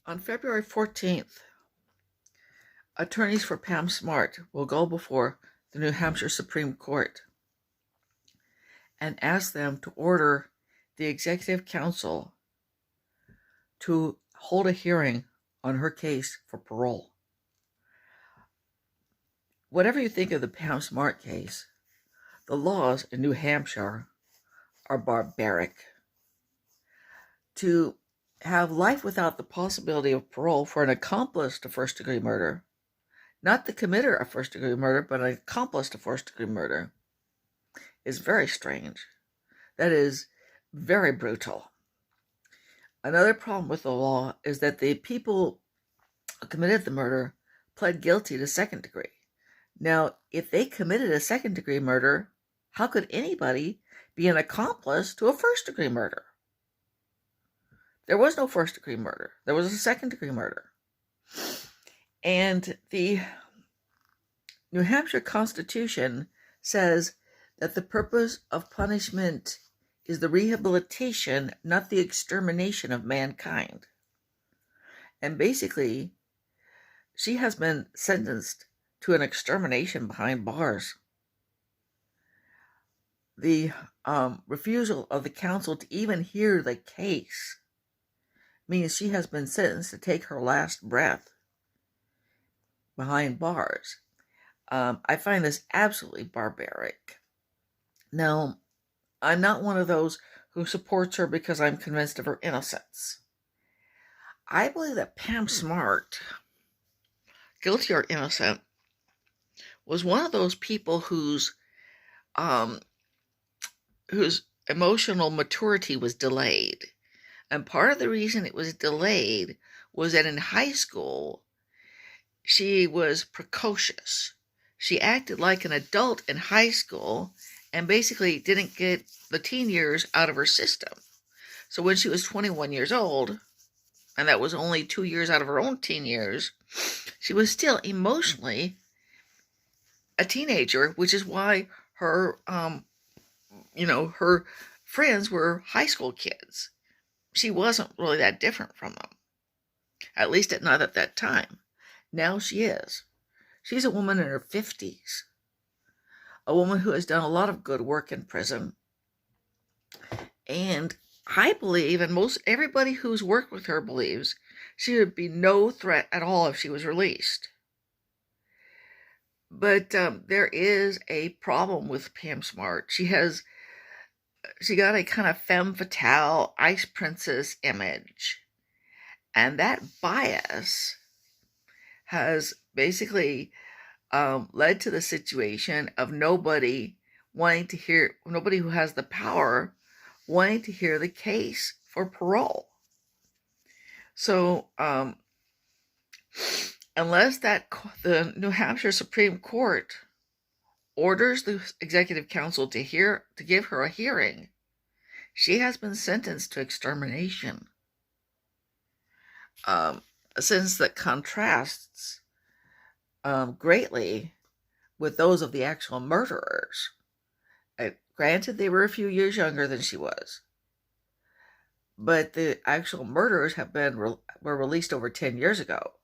On February 14th, attorneys for Pam Smart will go before the New Hampshire Supreme Court and ask them to order the Executive Council to hold a hearing on her case for parole. Whatever you think of the Pam Smart case, the laws in New Hampshire are barbaric. To have life without the possibility of parole for an accomplice to first-degree murder, not the committer of first-degree murder, but an accomplice to first-degree murder, is very strange. That is very brutal. Another problem with the law is that the people who committed the murder pled guilty to second degree. Now, if they committed a second-degree murder, how could anybody be an accomplice to a first-degree murder? There was no first-degree murder. There was a second-degree murder. And the New Hampshire Constitution says that the purpose of punishment is the rehabilitation, not the extermination of mankind. And basically, she has been sentenced to an extermination behind bars. The refusal of the council to even hear the case means she has been sentenced to take her last breath behind bars. I find this absolutely barbaric. Now, I'm not one of those who supports her because I'm convinced of her innocence. I believe that Pam Smart, guilty or innocent, was one of those people whose emotional maturity was delayed. And part of the reason it was delayed was that in high school, she was precocious. She acted like an adult in high school and basically didn't get the teen years out of her system. So when she was 21 years old, and that was only 2 years out of her own teen years, she was still emotionally a teenager, which is why her, her friends were high school kids. She wasn't really that different from them, at least not at that time. Now she is. She's a woman in her 50s, a woman who has done a lot of good work in prison. And I believe, and most everybody who's worked with her believes, she would be no threat at all if she was released. But there is a problem with Pam Smart. She got a kind of femme fatale, ice princess image. And that bias has basically led to the situation of nobody who has the power wanting to hear the case for parole. So, unless the New Hampshire Supreme Court orders the Executive Council to give her a hearing, she has been sentenced to extermination. A sentence that contrasts greatly with those of the actual murderers. Granted, they were a few years younger than she was, but the actual murderers were released over 10 years ago.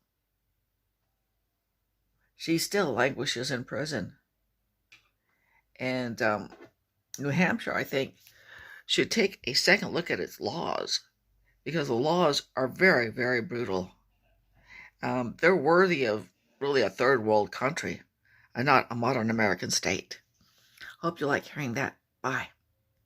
She still languishes in prison. And New Hampshire, I think, should take a second look at its laws, because the laws are very, very brutal. They're worthy of really a third world country and not a modern American state. Hope you like hearing that. Bye.